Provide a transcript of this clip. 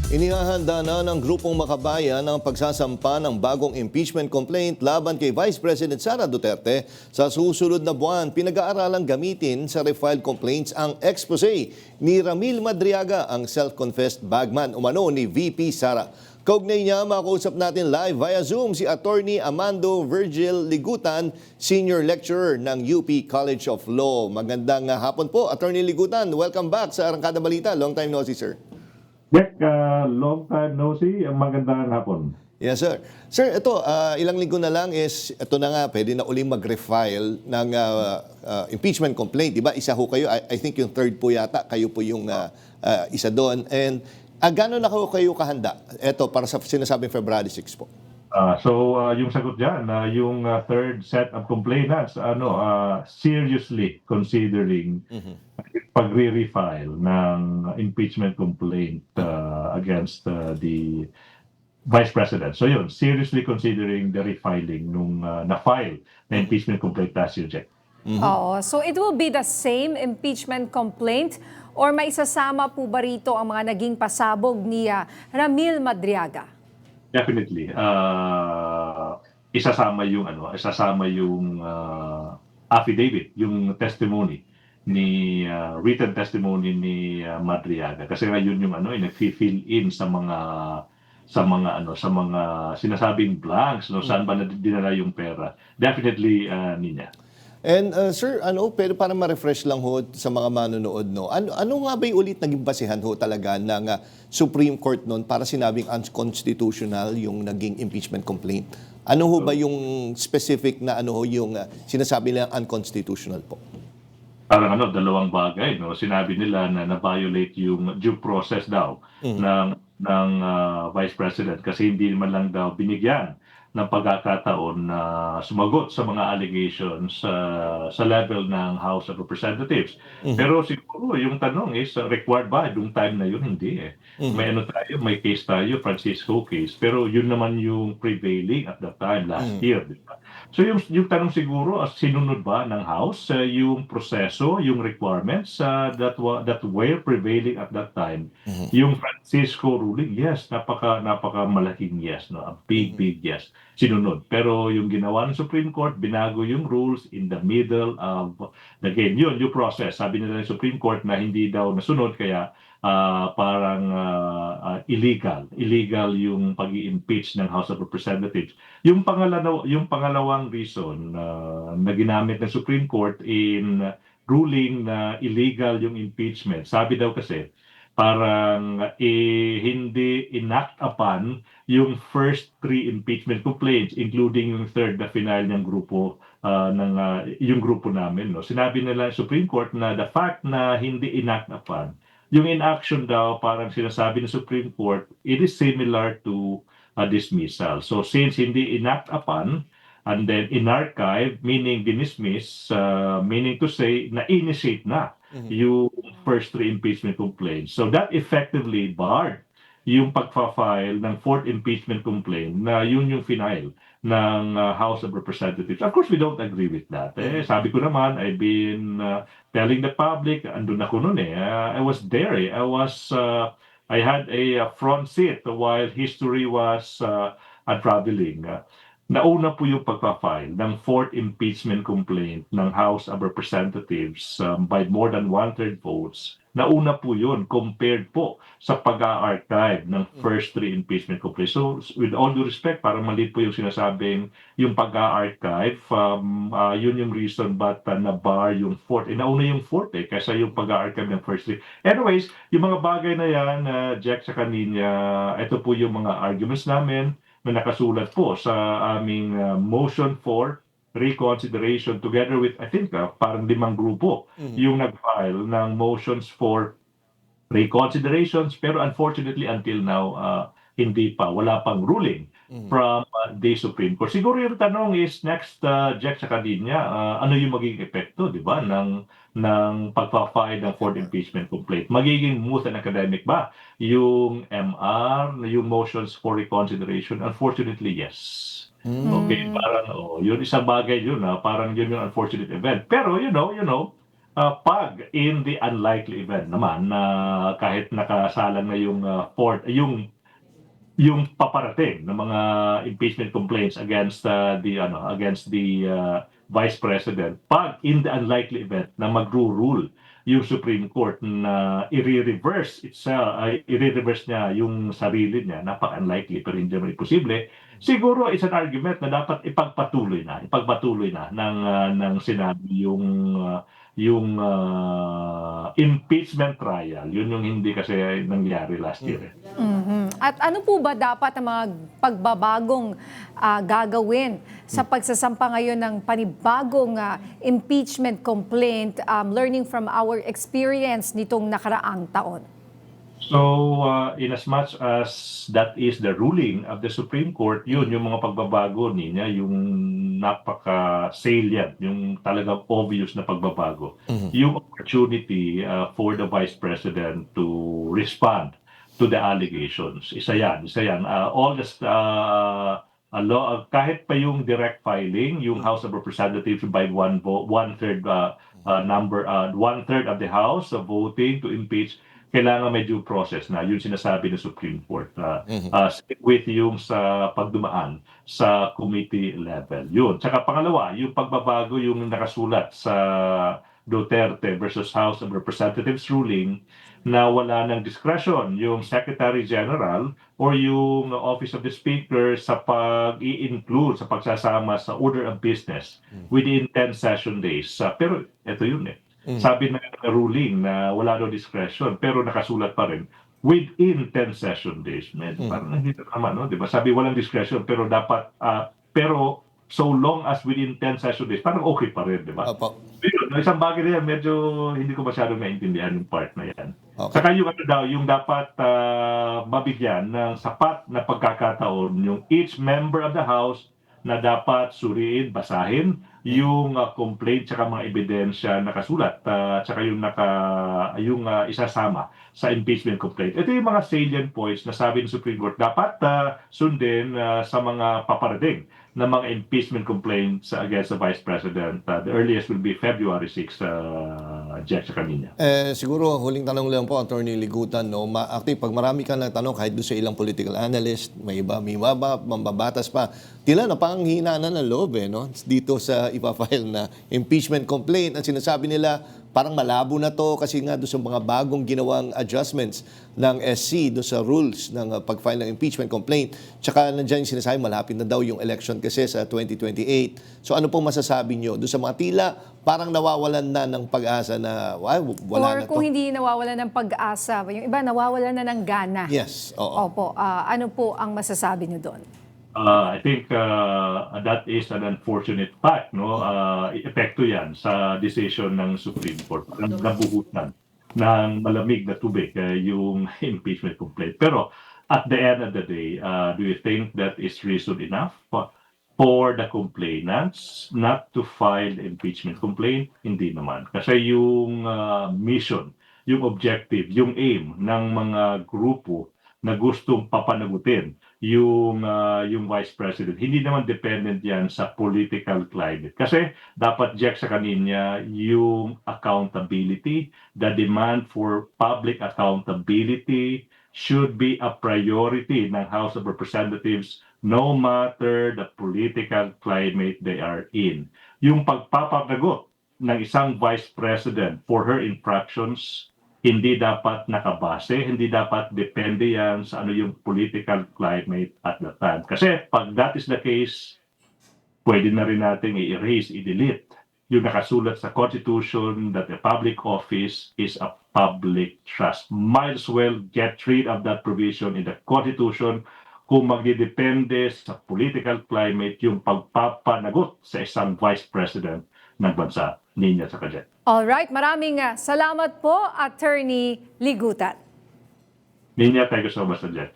Inihahanda na ng grupong Makabayan ang pagsasampa ng bagong impeachment complaint laban kay Vice President Sara Duterte sa susunod na buwan. Pinag-aaralang gamitin sa refiled complaints ang expose ni Ramil Madriaga, ang self-confessed bagman umano ni VP Sara. Kaugnay niya, makausap natin live via Zoom si Attorney Amando Virgil Ligutan, Senior Lecturer ng UP College of Law. Magandang hapon po, Attorney Ligutan. Welcome back sa Arangkada Balita. Long time no see, sir. Jack, long time no see. Magandang hapon. Yes, sir. Sir, ito, ilang linggo na lang ito na nga, pwede na uling mag-refile ng impeachment complaint. Diba? Isa ho kayo, I think yung third po yata, kayo po yung isa doon. And gano'n na kayo kahanda? Ito, para sa sinasabing February 6 po. Yung sagot dyan, yung third set of complainants, seriously considering pagre-refile ng impeachment complaint against the Vice President. So yun, seriously considering the refiling nung na-file na impeachment complaint last year, Jack. Oo. So it will be the same impeachment complaint or may isasama po ba rito ang mga naging pasabog ni Ramil Madriaga? Definitely. Isasama yung affidavit, yung testimony ni written testimony ni Madriaga, kasi ngayon yung nag-fill in sa mga sinasabing blanks, saan ba dinala yung pera. Definitely niya. And sir, pero para ma-refresh lang ho sa mga manonood, no, ano nga ba yung ulit naging basihan ho talaga ng Supreme Court noon para sinabing unconstitutional yung naging impeachment complaint? Ano ho ba yung specific na yung sinasabi nilang unconstitutional po? Parang dalawang bagay, no? Sinabi nila na na-violate yung due process daw ng Vice President kasi hindi man lang daw binigyan ng pagkakataon na sumagot sa mga allegations sa level ng House of Representatives. Pero siguro yung tanong is, required ba? Yung time na yun, hindi eh. May case tayo, Francisco case. Pero yun naman yung prevailing at that time, last year. Diba? So yung tanong siguro, sinunod ba ng House yung proseso, yung requirements that were prevailing at that time? Yung Francisco ruling, yes, napaka malaking yes, no? A big yes. Sinunod. Pero yung ginawa ng Supreme Court, binago yung rules in the middle of the game. Yun, yung process. Sabi nila ng Supreme Court na hindi daw nasunod, kaya parang illegal yung pag-i-impeach ng House of Representatives. Yung pangalawang reason na ginamit ng Supreme Court in ruling na illegal yung impeachment, sabi daw kasi parang hindi enact upon yung first 3 impeachment complaints, including yung third na final ng grupo yung grupo namin. No? Sinabi nila Supreme Court na the fact na hindi enact upon, yung inaction daw, parang sinasabi ng Supreme Court, it is similar to a dismissal. So since hindi enact upon, and then in-archive, meaning dinismiss, meaning to say na initiate na yung first 3 impeachment complaints. So that effectively barred yung pagfa-file ng 4th impeachment complaint na yun yung final ng House of Representatives. Of course, we don't agree with that. Sabi ko naman, I've been telling the public, andun ako noon I was there I had a front seat while history was unraveling. Nauna po yung pagpa-file ng 4th impeachment complaint ng House of Representatives by more than 1/3 votes. Nauna po yun compared po sa pag-a-archive ng first 3 impeachment complaints. So with all due respect, parang mali po yung sinasabing yung pag-a-archive. Yun yung reason ba't na-bar yung 4th. Nauna yung 4th kaysa yung pag-a-archive ng first 3. Anyways, yung mga bagay na yan, Jack sa kanina, ito po yung mga arguments namin na nakasulat po sa aming motion for reconsideration together with, I think, parang 5 grupo yung nag-file ng motions for reconsiderations, pero unfortunately until now, hindi pa, wala pang ruling from the Supreme Court. Siguro yung tanong is next, Jack sa kanina, ano yung magiging epekto, di ba, ng pagpa-file ng 4th impeachment complaint? Magiging smooth and academic ba yung MR, yung motions for reconsideration? Unfortunately, yes. Okay, parang yun isang bagay yun, parang yun yung unfortunate event. Pero you know, Pag in the unlikely event naman na kahit nakasalang na yung paparating ng mga impeachment complaints against the Vice President, pag in the unlikely event na magro-rule yung Supreme Court na i-reverse niya yung sarili niya, napaka-unlikely pero hindi naman imposible, siguro is an argument na dapat ipagpatuloy na ng Senado yung impeachment trial. Yun yung hindi kasi nangyari last year. Mhm. At ano po ba dapat ang mga pagbabagong gagawin sa pagsasampa ngayon ng panibagong impeachment complaint, learning from our experience nitong nakaraang taon? So, in as much as that is the ruling of the Supreme Court, yun yung mga pagbabago niya, yung napaka-salient, yung talagang obvious na pagbabago. Yung opportunity for the Vice President to respond to the allegations. Isa yan. All the kahit pa yung direct filing, yung House of Representatives by one-third of the House voting to impeach, kailangan may due process na yun sinasabi ng Supreme Court. Stick with yung sa pagdumaan sa committee level. Yun. Tsaka pangalawa, yung pagbabago yung nakasulat sa Duterte versus House of Representatives ruling na wala ng discretion yung Secretary General or yung Office of the Speaker sa pag-i-include, sa pagsasama sa order of business within 10 session days. Pero ito yun eh. Sabi na ruling na wala daw discretion pero nakasulat pa rin within 10 session days. Parang hindi naman, no? Diba? Sabi walang discretion pero dapat pero so long as within 10 session days, parang okay pa rin, di ba? Opo. Pero isang bagay na yan, medyo hindi ko masyadong maintindihan yung part na yan. Okay. Saka yung dapat mabigyan ng sapat na pagkakataon yung each member of the House na dapat suriin, basahin yung complaint tsaka mga ebidensya nakasulat tsaka yung isasama sa impeachment complaint. Ito yung mga salient points na sabi ng Supreme Court dapat sundin sa mga paparating na mga impeachment complaints against the Vice President. The earliest will be February 6, Jack sa kanina. Siguro, huling tanong lang po, Attorney Ligutan, no? Actually, pag marami ka na tanong, kahit doon sa ilang political analyst, may iba, mambabatas pa, tila napanghina na ng loob, no? Dito sa ipafile na impeachment complaint. Ang sinasabi nila, parang malabo na to kasi nga doon sa mga bagong ginawang adjustments ng SC doon sa rules ng pag-file ng impeachment complaint. Tsaka nandiyan yung sinasabi, malapit na daw yung election kasi sa 2028. So ano pong masasabi nyo doon sa mga tila parang nawawalan na ng pag-asa na wala na to? Or kung hindi nawawalan ng pag-asa, yung iba nawawalan na ng gana. Yes, oo. Opo. Ano po ang masasabi nyo doon? I think that is an unfortunate fact, no? Epekto yan sa decision ng Supreme Court. Nabuhutan ng malamig na tubig yung impeachment complaint. Pero at the end of the day, do you think that is reason enough for the complainants not to file the impeachment complaint? Hindi naman. Kasi yung mission, yung objective, yung aim ng mga grupo na gustong papanagutin yung Vice President. Hindi naman dependent yan sa political climate. Kasi dapat Jack sa kanina yung accountability, the demand for public accountability should be a priority ng House of Representatives no matter the political climate they are in. Yung pagpapanagot ng isang Vice President for her infractions hindi dapat nakabase, hindi dapat depende yan sa ano yung political climate at the time. Kasi pag that is the case, pwede na rin natin i-erase, i-delete yung nakasulat sa Constitution that a public office is a public trust. Might as well get rid of that provision in the Constitution kung magdidepende sa political climate yung pagpapanagot sa isang Vice President ng bansa. Ninya sa Kajet. Alright, maraming salamat po, Attorney Ligutan. Ninya, thank you so much, Kajet.